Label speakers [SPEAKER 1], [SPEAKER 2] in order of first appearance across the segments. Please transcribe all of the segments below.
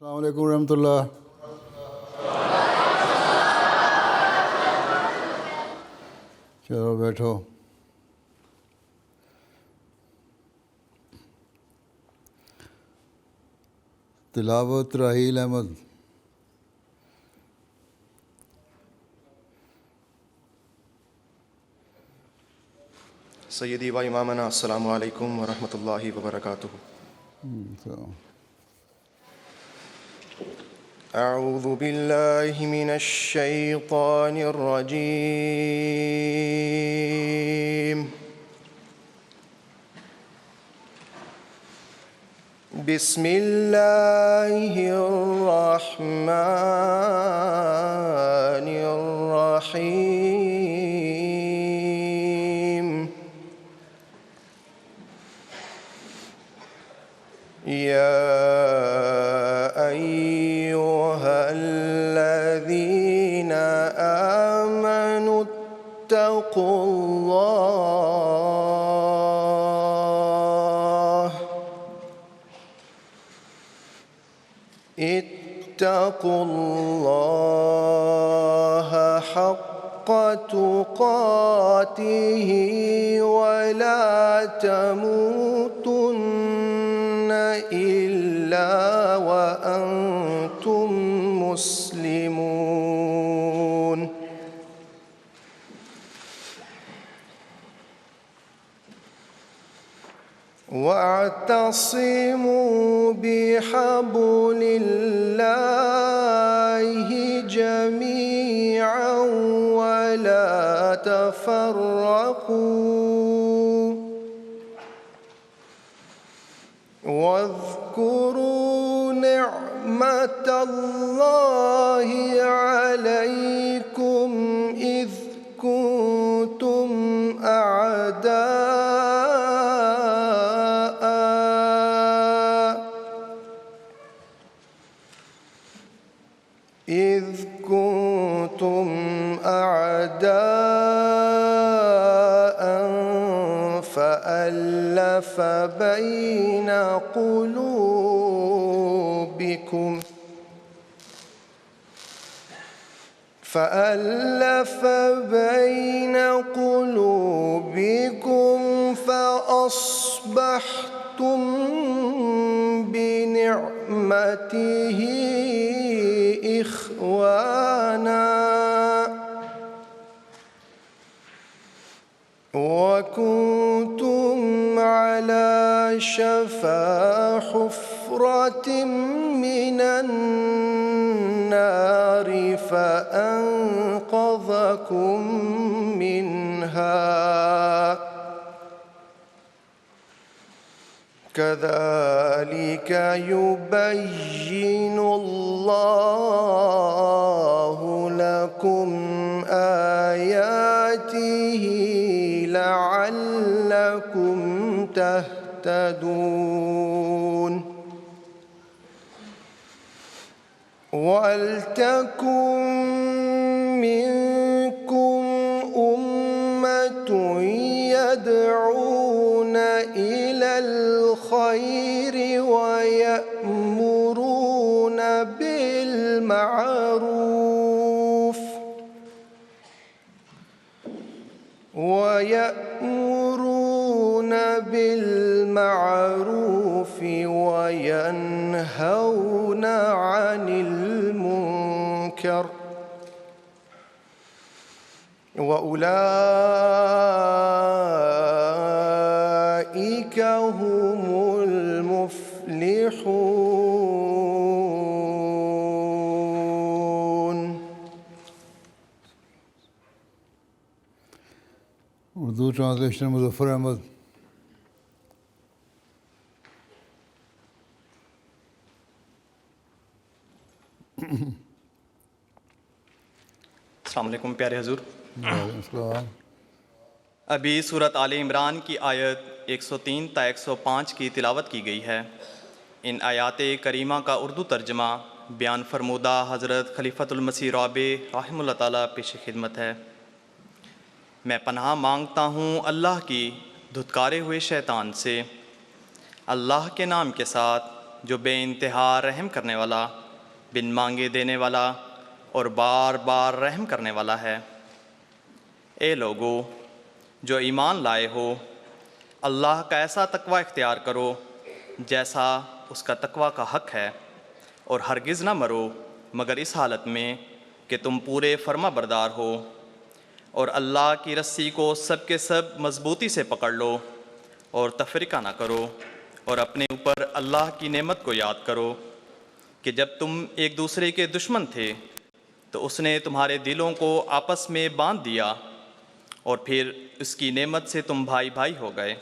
[SPEAKER 1] अस्सलाम वालेकुम रहमतुल्लाह। चलो बैठो। तिलावत राहील अहमद।
[SPEAKER 2] सय्यदी व इमामना अस्सलामु अलैकुम व रहमतुल्लाहि व बरकातुहू। अऊज़ु बिल्लाहि मिनश शैतानिर रजीम। बिस्मिल्लाहिर रहमानिर रहीम। या अय्युहल्लज़ीना आमनु इत्तक़ुल्लाह हक़्क़ तुक़ातिही वला तमूतुन्न इल्ला व अंतुम मुस्लिमून। वातसिमू बिहब्लिल्लाहि जमीअन वला तफर्रक़ू वज़्कुरू निअमतल्लाहि अलैकुम इज़ कुन्तुम أعداء فألف بين قلوبكم فأصبحتم بنعمته إخوانا وكنتم على شفا حفرة من النار فأنقذكم منها كذلك يبين الله لكم آياته لعلكم تهتدون. ولتكن منكم أمة يدعون إلى الخير ويأمرون بالمعروف وينهون عن المنكر وأولئك هم المفلحون.
[SPEAKER 1] उर्दू ट्रांसलेशन मुज़फ़्फ़र अहमद।
[SPEAKER 3] अस्सलाम वालेकुम प्यारे हुज़ूर।
[SPEAKER 1] वालेकुम।
[SPEAKER 3] अभी सूरत आले इमरान की आयत 103 ता 105 की तिलावत की गई है। इन आयात करीमा का उर्दू तर्जमा बयान फरमूदा हज़रत खलीफतुल मसीह राबे रहमतुल्लाह ताला पेश खिदमत है। मैं पनाह मांगता हूँ अल्लाह की धुतकारे हुए शैतान से। अल्लाह के नाम के साथ جو بے انتہا رحم کرنے والا، بن مانگے دینے والا اور بار بار رحم کرنے والا ہے۔ اے لوگو جو ایمان لائے ہو، اللہ کا ایسا تقوی اختیار کرو جیسا اس کا تقوی کا حق ہے، اور ہرگز نہ مرو مگر اس حالت میں کہ تم پورے فرما بردار ہو، اور اللہ کی رسی کو سب کے سب مضبوطی سے پکڑ لو اور تفرقہ نہ کرو، اور اپنے اوپر اللہ کی نعمت کو یاد کرو کہ جب تم ایک دوسرے کے دشمن تھے تو اس نے تمہارے دلوں کو آپس میں باندھ دیا، اور پھر اس کی نعمت سے تم بھائی بھائی ہو گئے،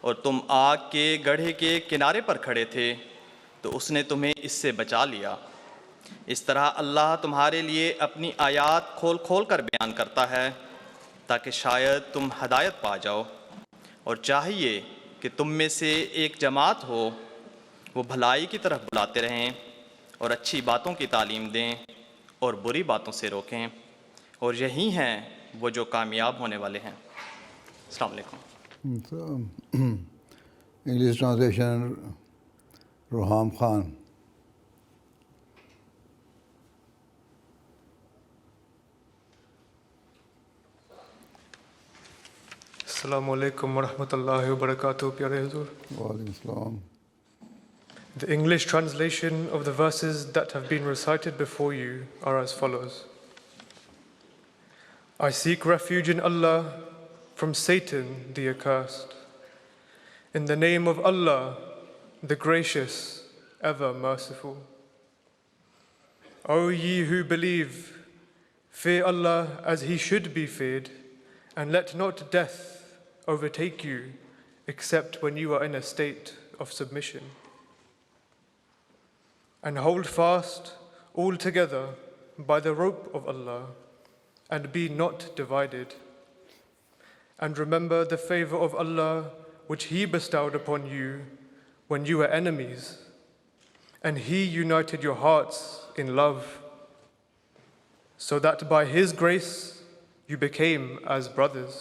[SPEAKER 3] اور تم آگ کے گڑھے کے کنارے پر کھڑے تھے تو اس نے تمہیں اس سے بچا لیا۔ اس طرح اللہ تمہارے لیے اپنی آیات کھول کھول کر بیان کرتا ہے تاکہ شاید تم ہدایت پا جاؤ، اور چاہیے کہ تم میں سے ایک جماعت ہو وہ بھلائی کی طرف بلاتے رہیں اور اچھی باتوں کی تعلیم دیں اور بری باتوں سے روکیں، اور یہی ہیں وہ جو کامیاب ہونے والے ہیں۔ السلام علیکم۔
[SPEAKER 1] English translation Ruhaam Khan.
[SPEAKER 4] السلام علیکم ورحمۃ اللہ وبرکاتہ. پیارے حضور.
[SPEAKER 1] وعلیکم السلام.
[SPEAKER 4] The English translation of the verses that have been recited before you are as follows. I seek refuge in Allah from Satan the accursed. In the name of Allah, the gracious, ever merciful. O ye who believe, fear Allah as he should be feared, and let not death overtake you except when you are in a state of submission. And hold fast all together by the rope of Allah, and be not divided. And remember the favor of Allah which He bestowed upon you when you were enemies, and He united your hearts in love, so that by His grace you became as brothers.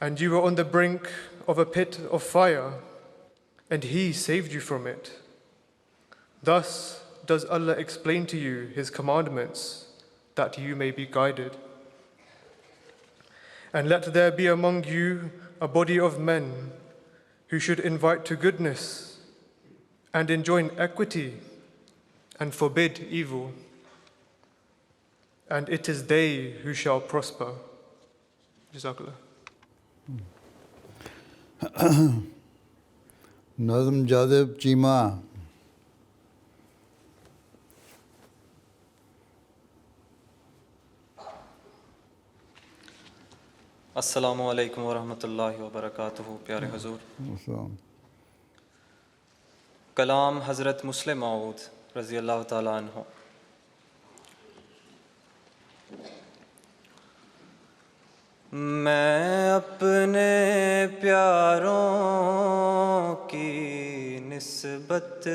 [SPEAKER 4] And you were on the brink of a pit of fire, and He saved you from it. Thus does Allah explain to you His commandments, that you may be guided. And let there be among you a body of men who should invite to goodness and enjoin equity and forbid evil. And it is they who shall prosper. Jazakallah.
[SPEAKER 1] نظم جاذب چیمہ.
[SPEAKER 5] السلام علیکم ورحمۃ اللہ وبرکاتہ. پیارے حضور.
[SPEAKER 1] السلام.
[SPEAKER 5] کلام حضرت مسلم موعود رضی اللہ تعالیٰ عنہ. میں اپنے پیاروں کی نسبت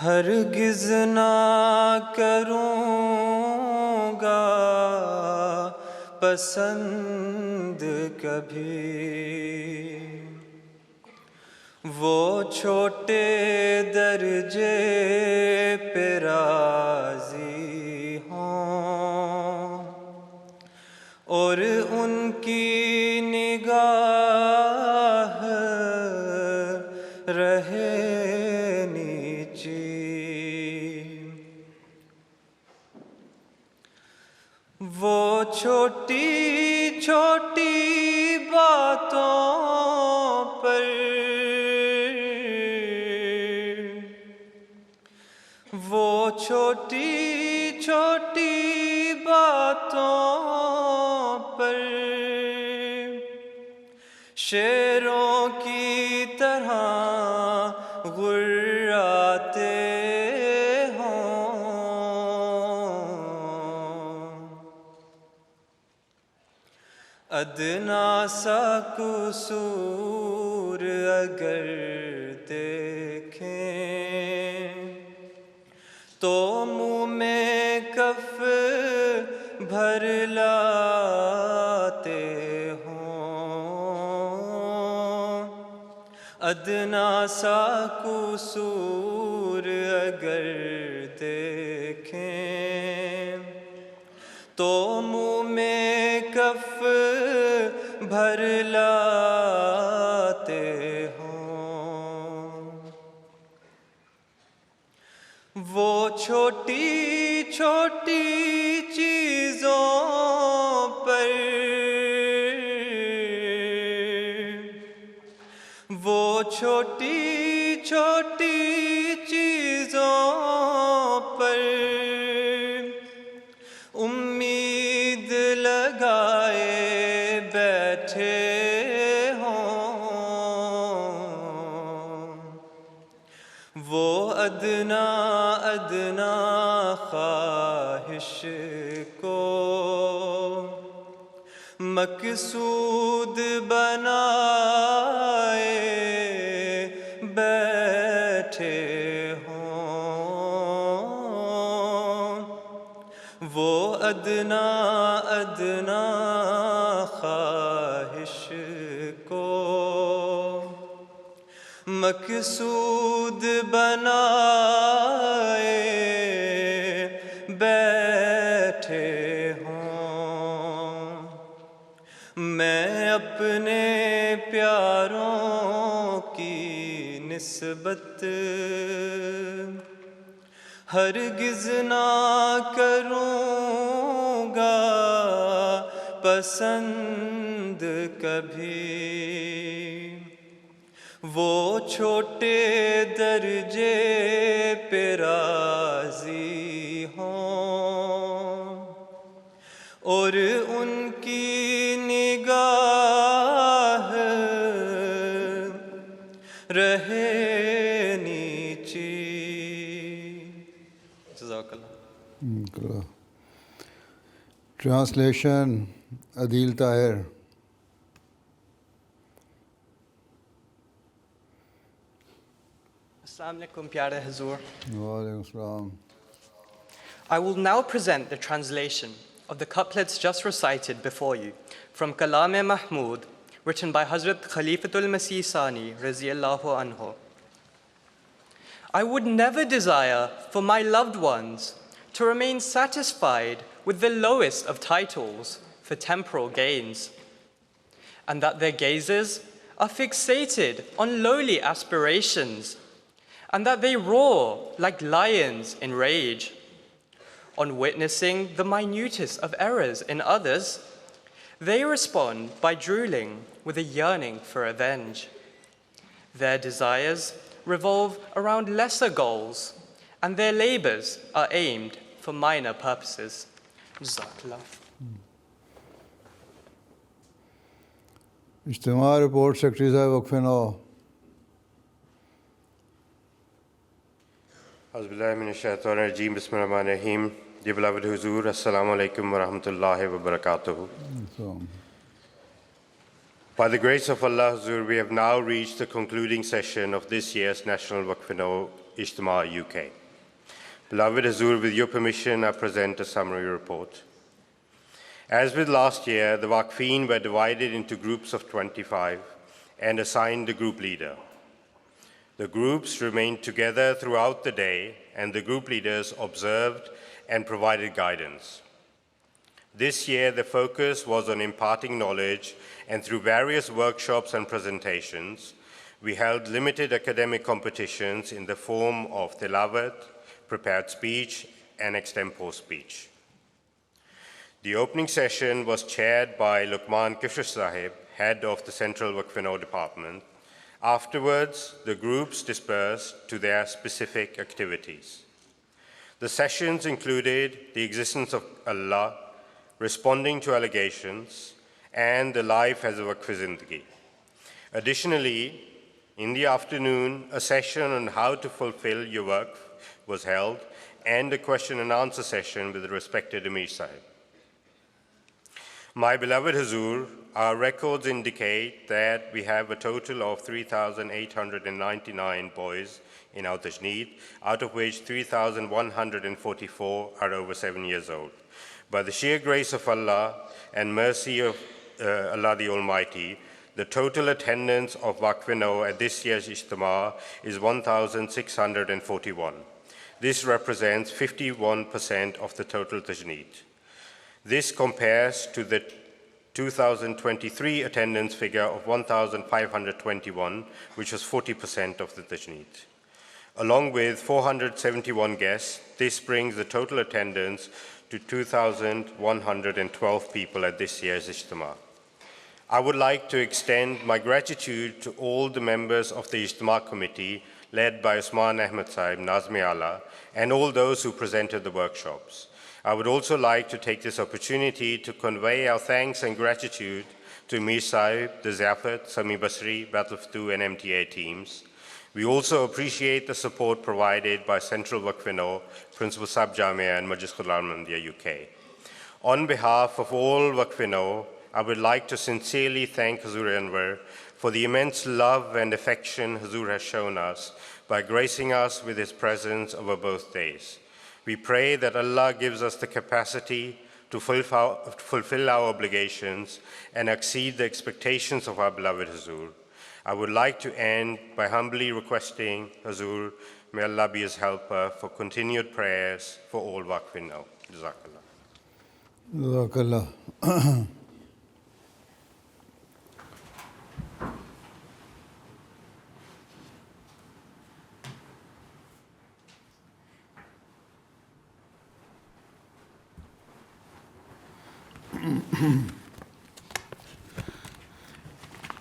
[SPEAKER 5] ہرگز نہ کروں گا پسند کبھی. وہ چھوٹے درجے پہ راضی ہوں اور ان کی نگاہ رہے نیچی. وہ چھوٹی چھوٹی باتوں پر وہ چھوٹی چھوٹی باتوں پر شیروں کی طرح غراتے ہوں. ادنا سا قصور اگر دیکھیں تو منہ میں کف بھر لاتے ہوں. ادنا سا قصور اگر دیکھیں تو منہ میں کف بھر لاتے ہوں. وہ چھوٹی چھوٹی چیزوں پر وہ چھوٹی چھوٹی چیزوں پر امید لگائے بیٹھے ہوں. وہ ادنا ادنا خواہش کو مقصود بنائے بیٹھے ہوں. وہ ادنا ادنا خواہش کو مقصود بنائے بیٹھے ہوں. میں اپنے پیاروں کی نسبت ہرگز نہ کروں گا پسند کبھی. وہ چھوٹے درجے پہ راضی ہوں اور ان کی نگاہ رہے نیچی. جزاک اللہ.
[SPEAKER 1] ٹرانسلیشن عدیل Tahir.
[SPEAKER 6] Assalamu alaikum, pyare Hazur.
[SPEAKER 1] وعلیکم السلام.
[SPEAKER 6] I will now present the translation of the couplets just recited before you from Kalam-e Mahmud, written by Hazrat Khalifatul Masih Sani, Raziyallahu Anhu. I would never desire for my loved ones to remain satisfied with the lowest of titles for temporal gains, and that their gazes are fixated on lowly aspirations, and that they roar like lions in rage. On witnessing the minutest of errors in others, they respond by drooling with a yearning for revenge. Their desires revolve around lesser goals, and their labors are aimed for minor purposes. Jazakallah.
[SPEAKER 1] اجتماع report secretary صاحب وقف نو.
[SPEAKER 7] اعوذ باللہ من الشیطان الرجیم بسم اللہ الرحمن الرحیم. Dear beloved Huzur, Assalamu alaikum wa rahmatullahi wa barakatuhu. By the grace of Allah, Huzur, we have now reached the concluding session of this year's National Waqf-e-Nau Ijtima UK. Beloved Huzur, with your permission, I present a summary report. As with last year, the Waqfeen were divided into groups of 25 and assigned a group leader. The groups remained together throughout the day, and the group leaders observed and provided guidance. This year, the focus was on imparting knowledge, and through various workshops and presentations, we held limited academic competitions in the form of tilawat, prepared speech, and extempore speech. The opening session was chaired by Luqman Kishore Sahib, head of the Central Waqf-e-Nau Department. Afterwards, the groups dispersed to their specific activities. The sessions included the existence of Allah, responding to allegations, and the life as a Waqf-e-Zindagi. Additionally, in the afternoon, a session on how to fulfill your Waqf was held, and a question and answer session with the respected Amir Sahib. My beloved Huzur, our records indicate that we have a total of 3,899 boys in our Tajneed, out of which 3,144 are over 7 years old. By the sheer grace of Allah and mercy of Allah the Almighty, The total attendance of Waqf-e-Nau at this year's Ijtima is 1,641. This represents 51% of the total tajneed. This compares to the 2023 attendance figure of 1,521, which was 40% of the tajneed. Along with 471 guests, this brings the total attendance to 2,112 people at this year's Ijtima. I would like to extend my gratitude to all the members of the Ijtima committee, led by Usman Ahmed Saib, Nazmi Ala, and all those who presented the workshops. I would also like to take this opportunity to convey our thanks and gratitude to Mir Saib, the Zafat, Sami Basri, Battle 2, and MTA teams. We also appreciate the support provided by Central Waqf-e-Nau, Principal Sab Jamia, and Majlis Quran Ahmadiyya UK. On behalf of all Waqf-e-Nau, I would like to sincerely thank Hazur Anwar for the immense love and affection Hazur has shown us by gracing us with his presence over both days. We pray that Allah gives us the capacity to fulfill our obligations and exceed the expectations of our beloved Hazur. I would like to end by humbly requesting Hazur, may Allah be his helper, for continued prayers for all Waqf-e-Nau. Jazakallah.
[SPEAKER 1] Jazakallah.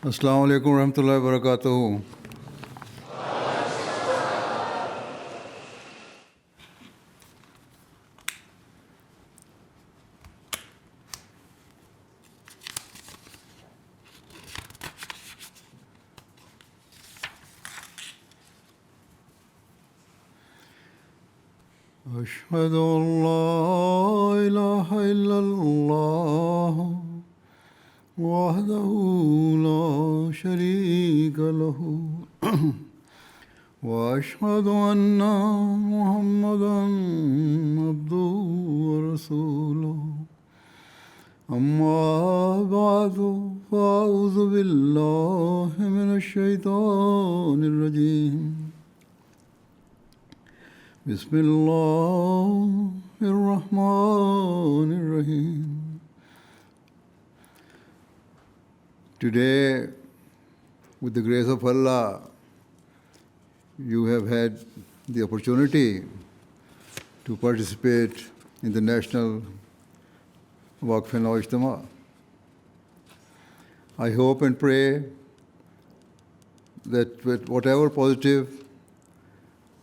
[SPEAKER 1] Assalamu alaikum warahmatullahi wabarakatuh. أشهد أن لا إله إلا الله وحده لا شريك له وأشهد أن محمدا عبده ورسوله أما بعد فأعوذ بالله من الشيطان الرجيم بسم الله الرحمن الرحيم. Today, with the grace of Allah, you have had the opportunity to participate in the National Waqf-e-Nau Ijtima. I hope and pray that with whatever positive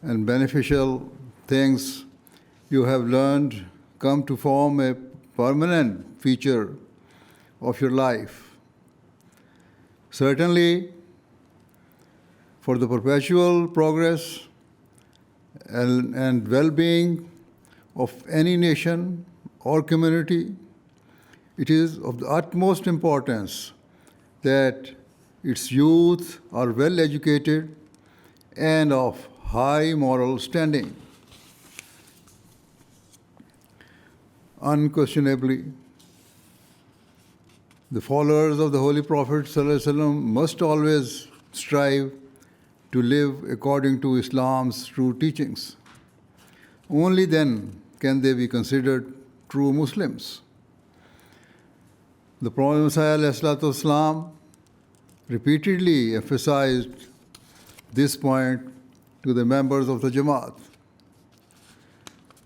[SPEAKER 1] and beneficial things you have learned come to form a permanent feature of your life. Certainly, for the perpetual progress and well-being of any nation or community, it is of the utmost importance that its youth are well educated and of high moral standing. Unquestionably, the followers of the Holy Prophet ﷺ must always strive to live according to Islam's true teachings. Only then can they be considered true Muslims. The Prophet Messiah ﷺ repeatedly emphasized this point to the members of the Jamaat.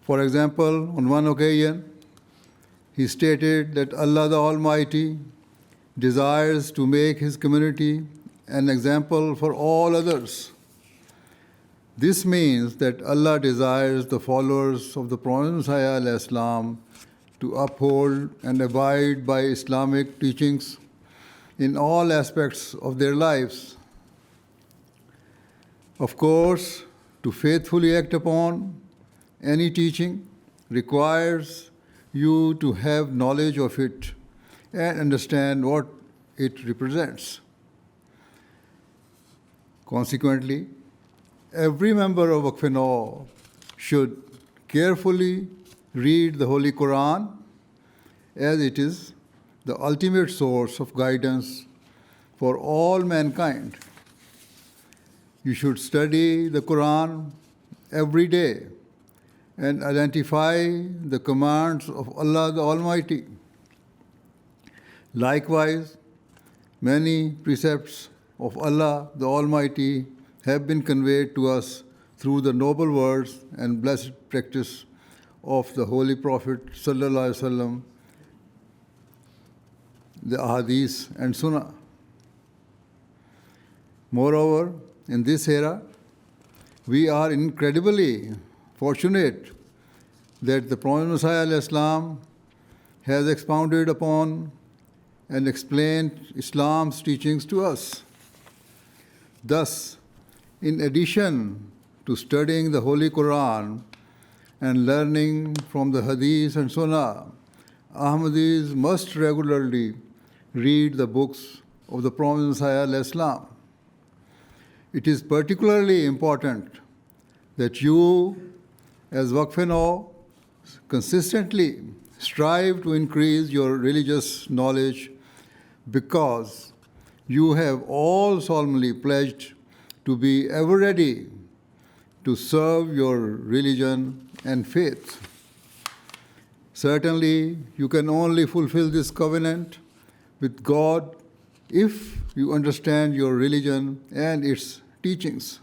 [SPEAKER 1] For example, on one occasion, he stated that Allah the Almighty desires to make His community an example for all others. This means that Allah desires the followers of the Prophet Messiah ﷺ to uphold and abide by Islamic teachings in all aspects of their lives. Of course, to faithfully act upon any teaching requires you to have knowledge of it and understand what it represents. Consequently, every member of Waqf-e-Nau should carefully read the Holy Quran, as it is the ultimate source of guidance for all mankind. You should study the Quran every day and identify the commands of Allah the Almighty. Likewise, many precepts of Allah the Almighty have been conveyed to us through the noble words and blessed practice of the Holy Prophet Sallallahu Alaihi Wasallam, the Ahadith and Sunnah. Moreover, in this era, we are incredibly fortunate that the Prophet Messiah ﷺ has expounded upon and explained Islam's teachings to us. Thus, in addition to studying the Holy Quran and learning from the Hadith and Sunnah, Ahmadis must regularly read the books of the Prophet Messiah ﷺ. It is particularly important that you, as Waqf-e-Nau, consistently strive to increase your religious knowledge, because you have all solemnly pledged to be ever ready to serve your religion and faith. Certainly, you can only fulfill this covenant with God if you understand your religion and its teachings.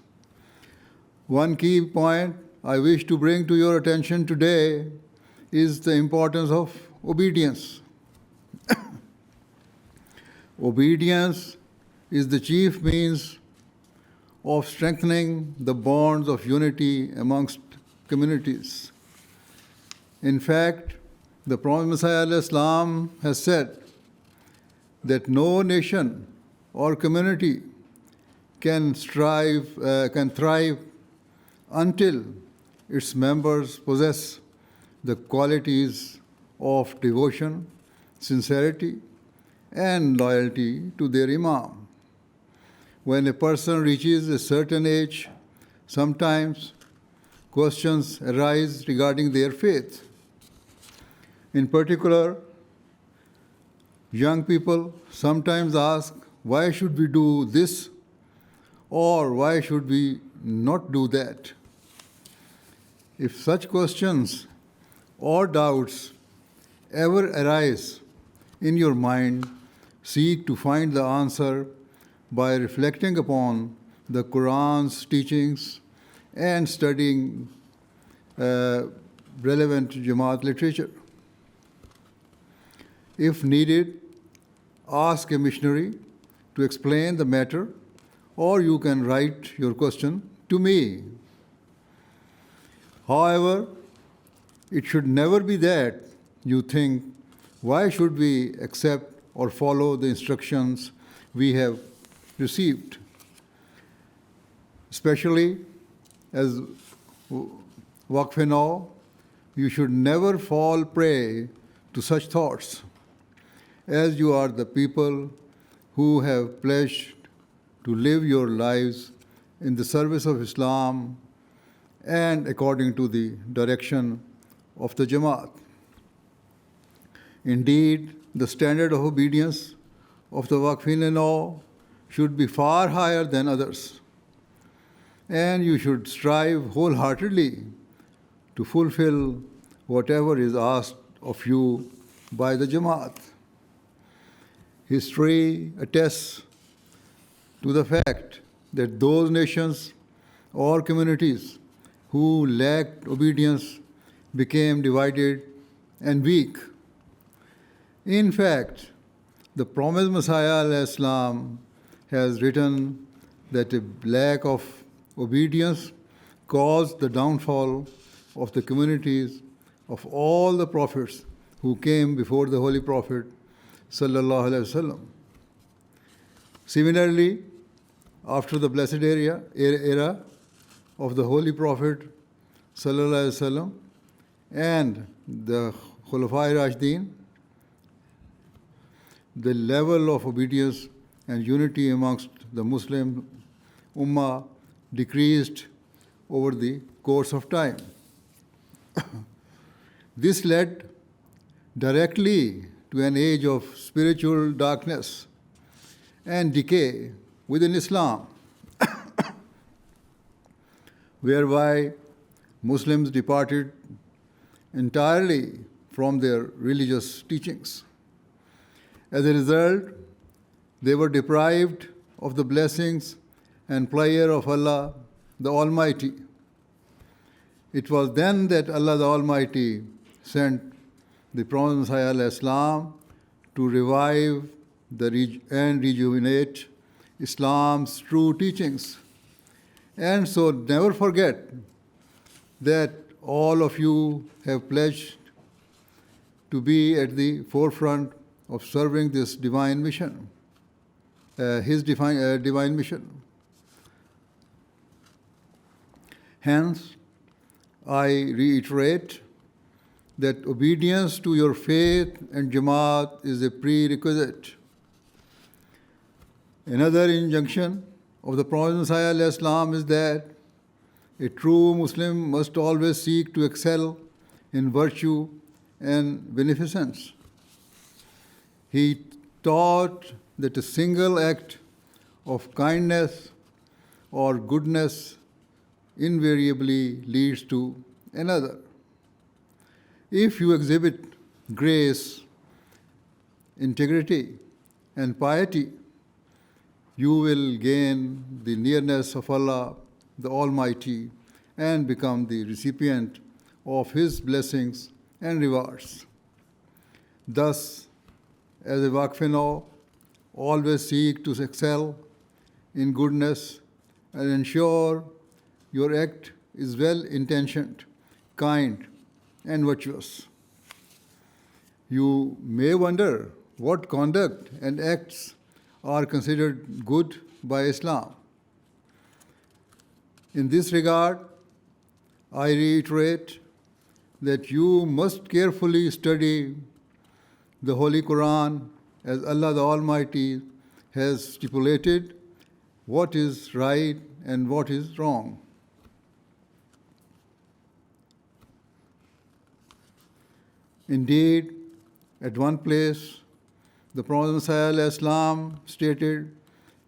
[SPEAKER 1] One key point I wish to bring to your attention today is the importance of obedience. Obedience is the chief means of strengthening the bonds of unity amongst communities. In fact, the Prophet Messiah ﷺ has said that no nation or community can thrive until its members possess the qualities of devotion, sincerity, and loyalty to their Imam. When a person reaches a certain age, sometimes questions arise regarding their faith. In particular, young people sometimes ask, why should we do this, or why should we not do that? If such questions or doubts ever arise in your mind, seek to find the answer by reflecting upon the Quran's teachings and studying relevant Jamaat literature. If needed, ask a missionary to explain the matter, or you can write your question to me. However, it should never be that you think, why should we accept or follow the instructions we have received? Especially as Waqf-e-Nau, you should never fall prey to such thoughts, as you are the people who have pledged to live your lives in the service of Islam and according to the direction of the Jamaat. Indeed, the standard of obedience of the Waqf-e-Nau should be far higher than others, and you should strive wholeheartedly to fulfill whatever is asked of you by the Jamaat. History attests to the fact that those nations or communities who lacked obedience became divided and weak. In fact, the promised Messiah ﷺ has written that a lack of obedience caused the downfall of the communities of all the prophets who came before the Holy Prophet Sallallahu Alaihi Wasallam. Similarly, after the blessed era of the Holy Prophet Sallallahu Alaihi Wasallam and the Khulafai Rashidin, the level of obedience and unity amongst the Muslim Ummah decreased over the course of time. This led directly to an age of spiritual darkness and decay within Islam, whereby Muslims departed entirely from their religious teachings. As a result, they were deprived of the blessings and pleasure of Allah the Almighty. It was then that Allah the Almighty sent the Prophet Messiah al-Islam to revive and rejuvenate Islam's true teachings. And so never forget that all of you have pledged to be at the forefront of serving this divine mission, his divine mission. Hence, I reiterate that obedience to your faith and Jamaat is a prerequisite. Another injunction of the Prophet Messiah al-Islam is that a true Muslim must always seek to excel in virtue and beneficence. He taught that a single act of kindness or goodness invariably leads to another. If you exhibit grace, integrity, and piety, you will gain the nearness of Allah, the Almighty, and become the recipient of His blessings and rewards. Thus, as a Waqf-e-Nau, always seek to excel in goodness and ensure your act is well-intentioned, kind, and virtuous. You may wonder what conduct and acts are considered good by Islam. In this regard, I reiterate that you must carefully study the Holy Quran, as Allah the Almighty has stipulated what is right and what is wrong. Indeed, at one place, the Prophet Messiah al-Islam stated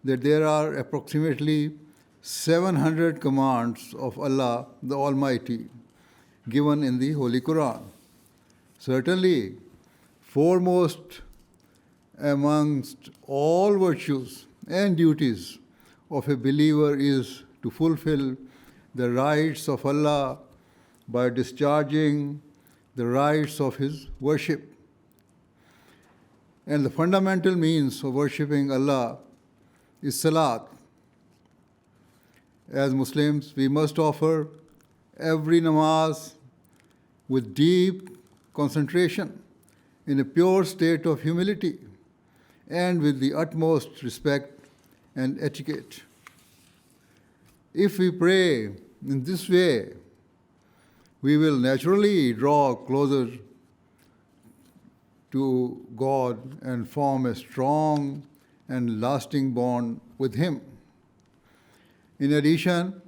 [SPEAKER 1] that there are approximately 700 commands of Allah the Almighty given in the Holy Quran. Certainly, foremost amongst all virtues and duties of a believer is to fulfill the rights of Allah by discharging the rights of His worship. And the fundamental means of worshipping Allah is salat. As Muslims, we must offer every namaz with deep concentration, in a pure state of humility, and with the utmost respect and etiquette. If we pray in this way, we will naturally draw closer to God and form a strong and lasting bond with Him. In addition,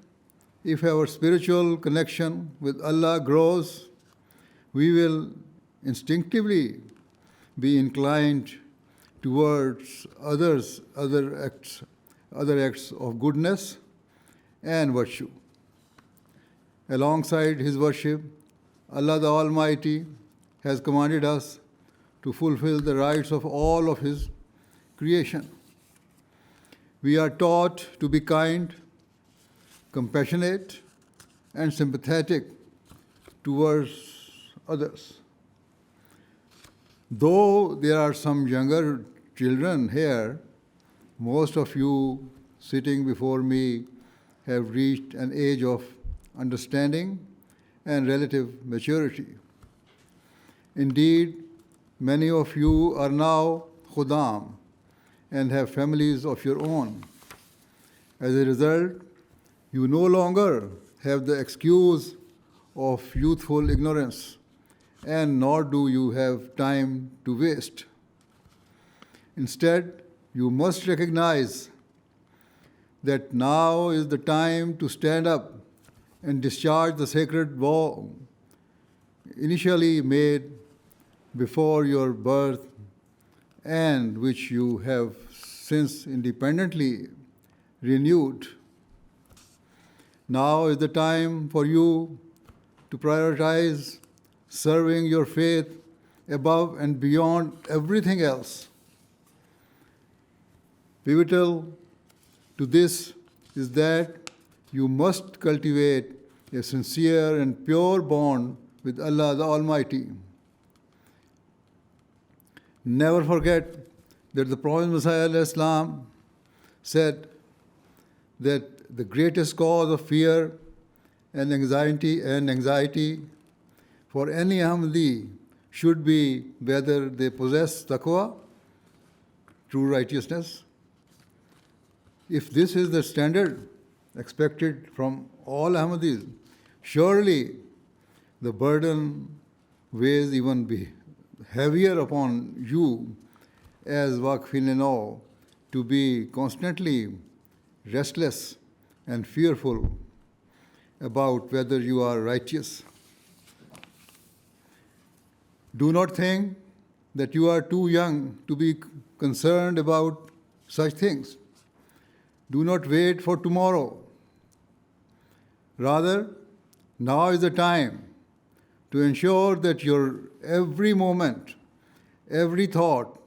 [SPEAKER 1] if our spiritual connection with Allah grows, we will instinctively be inclined towards other acts of goodness and virtue. Alongside His worship, Allah the Almighty has commanded us to fulfill the rights of all of His creation. We are taught to be kind, compassionate, and sympathetic towards others. Though there are some younger children here, most of you sitting before me have reached an age of understanding and relative maturity. Indeed, many of you are now khuddam and have families of your own. As a result, you no longer have the excuse of youthful ignorance, and nor do you have time to waste. Instead, you must recognize that now is the time to stand up and discharge the sacred vow initially made before your birth and which you have since independently renewed. Now is the time for you to prioritize serving your faith above and beyond everything else. Pivotal to this is that you must cultivate a sincere and pure bond with Allah the Almighty. Never forget that the Prophet Messiah ﷺ said that the greatest cause of fear and anxiety for any Ahmadi should be whether they possess taqwa, true righteousness. If this is the standard expected from all Ahmadis, surely the burden weighs even heavier upon you as Waqfin to be constantly restless and fearful about whether you are righteous. Do not think that you are too young to be concerned about such things. Do not wait for tomorrow. Rather, now is the time to ensure that your every moment, every thought,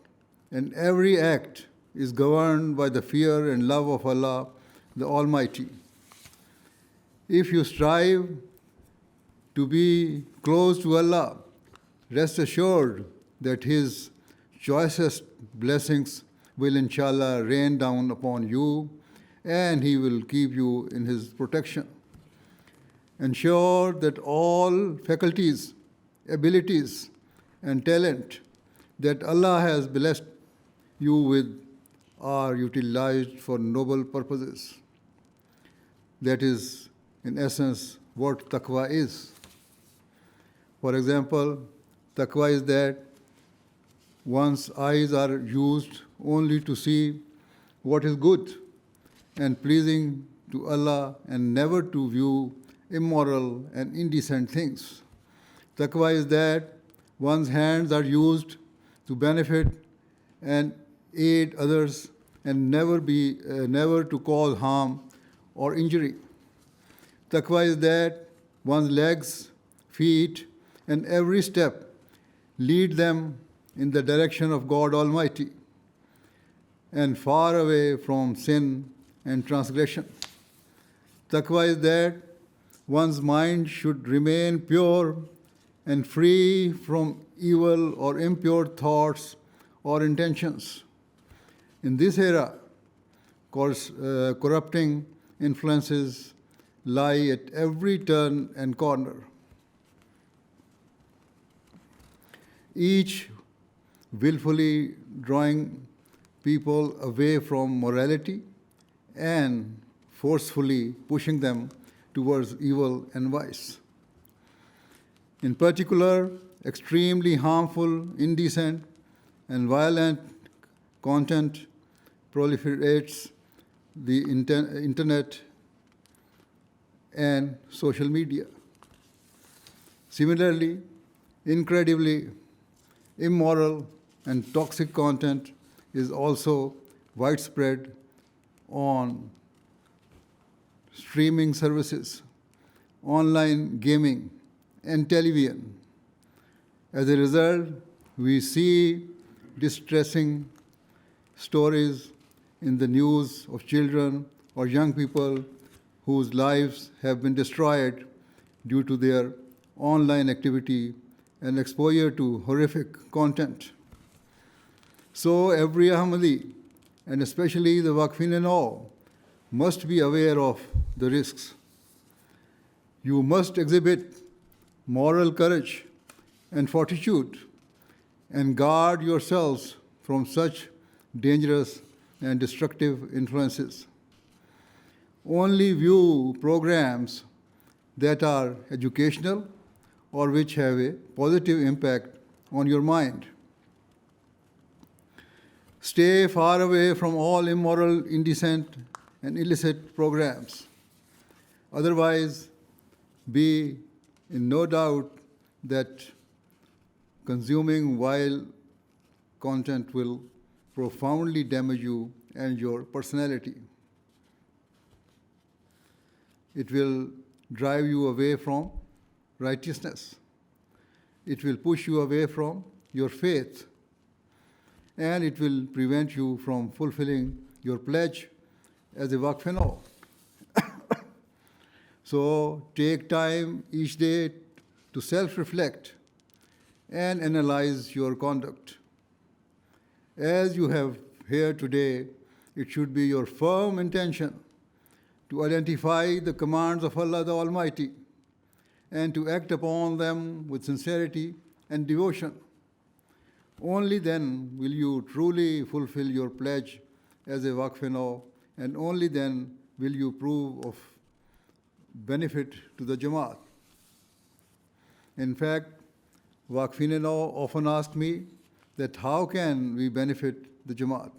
[SPEAKER 1] and every act is governed by the fear and love of Allah, the Almighty. If you strive to be close to Allah, rest assured that His choicest blessings will inshallah rain down upon you, and He will keep you in His protection. Ensure that all faculties, abilities, and talent that Allah has blessed you with are utilized for noble purposes. That is, in essence, what taqwa is. For example, taqwa is that one's eyes are used only to see what is good and pleasing to Allah and never to view immoral and indecent things. Taqwa is that one's hands are used to benefit and aid others and never to cause harm or injury. Taqwa is that one's legs, feet, and every step lead them in the direction of God Almighty and far away from sin and transgression. Taqwa is that one's mind should remain pure and free from evil or impure thoughts or intentions. In this era, corrupting influences lie at every turn and corner. Each willfully drawing people away from morality and forcefully pushing them towards evil and vice. In particular, extremely harmful, indecent, and violent content proliferates the internet and social media. Similarly, incredibly immoral and toxic content is also widespread on streaming services, online gaming, and television. As a result, we see distressing stories in the news of children or young people whose lives have been destroyed due to their online activity and exposure to horrific content. So every Ahmadi, and especially the Waqfin and all, must be aware of the risks. You must exhibit moral courage and fortitude and guard yourselves from such dangerous and destructive influences. Only view programs that are educational or which have a positive impact on your mind. Stay far away from all immoral, indecent, and illicit programs. Otherwise, be in no doubt that consuming vile content will profoundly damage you and your personality. It will drive you away from righteousness. It will push you away from your faith. And it will prevent you from fulfilling your pledge as a Waqf. So take time each day to self-reflect and analyze your conduct. As you have here today, it should be your firm intention to identify the commands of Allah the Almighty and to act upon them with sincerity and devotion. Only then will you truly fulfill your pledge as a Waqf, and only then will you prove of benefit to the Jamaat. In fact, Waqfin often ask me that how can we benefit the Jamaat?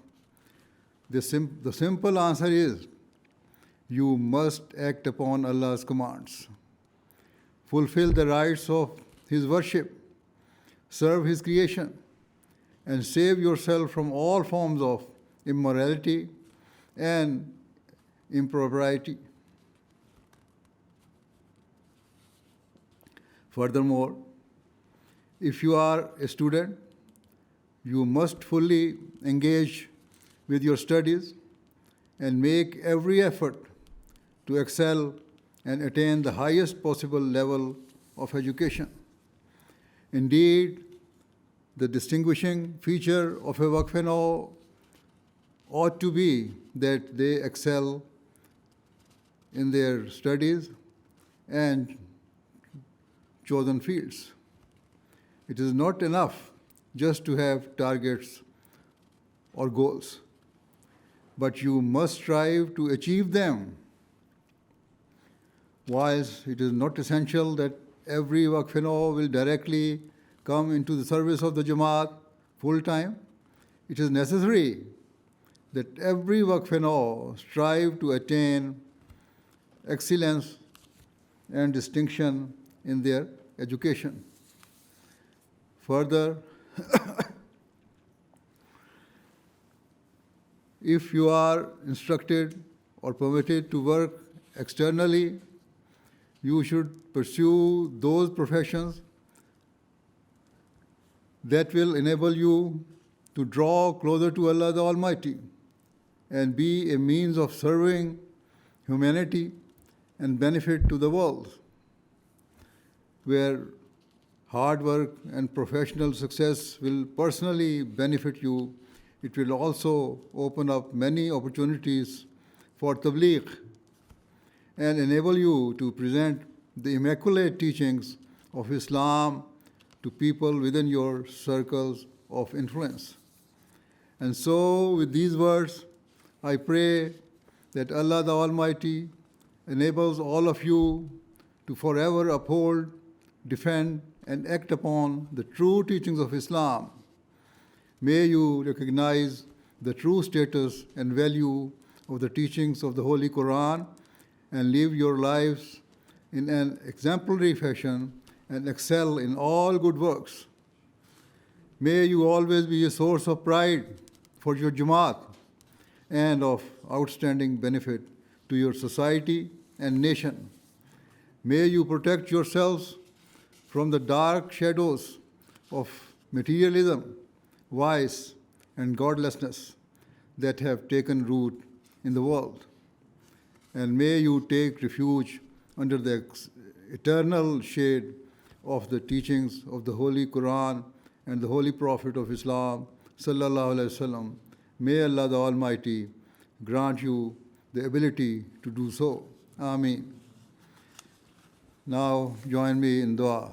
[SPEAKER 1] The simple answer is, you must act upon Allah's commands. Fulfill the rights of His worship, serve His creation, and save yourself from all forms of immorality and impropriety. Furthermore, if you are a student, you must fully engage with your studies and make every effort to excel and attain the highest possible level of education. Indeed, the distinguishing feature of a Waqf ought to be that they excel in their studies and chosen fields. It is not enough just to have targets or goals, but you must strive to achieve them. Whilst it is not essential that every Waqf will directly come into the service of the Jamaat full time, it is necessary that every Waqf strive to attain excellence and distinction in their education. Further, if you are instructed or permitted to work externally, you should pursue those professions that will enable you to draw closer to Allah the Almighty and be a means of serving humanity and benefit to the world, where hard work and professional success will personally benefit you. It will also open up many opportunities for tabligh and enable you to present the immaculate teachings of Islam to people within your circles of influence. And so, with these words, I pray that Allah the Almighty enables all of you to forever uphold, defend, and act upon the true teachings of Islam. May you recognize the true status and value of the teachings of the Holy Quran and live your lives in an exemplary fashion and excel in all good works. May you always be a source of pride for your Jamaat and of outstanding benefit to your society and nation. May you protect yourselves from the dark shadows of materialism, vice, and godlessness that have taken root in the world. And may you take refuge under the eternal shade of the teachings of the Holy Quran and the Holy Prophet of Islam, sallallahu alaihi wasallam. May Allah the Almighty grant you the ability to do so. Ameen. Now join me in dua.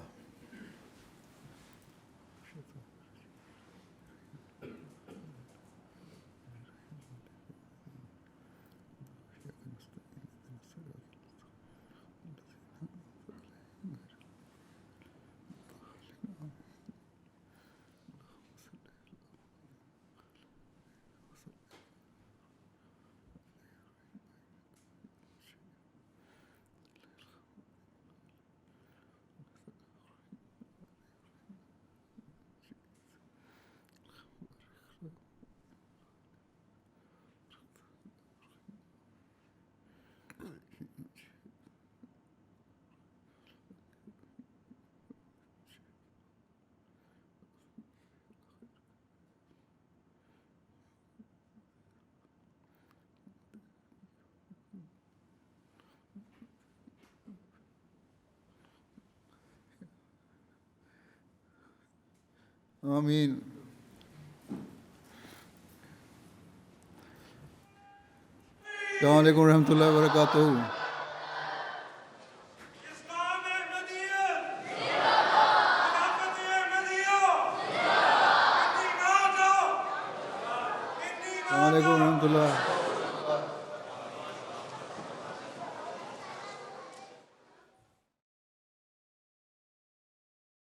[SPEAKER 1] آمین. السلام علیکم ورحمۃ اللہ وبرکاتہ. السلام علیکم ورحمۃ اللہ.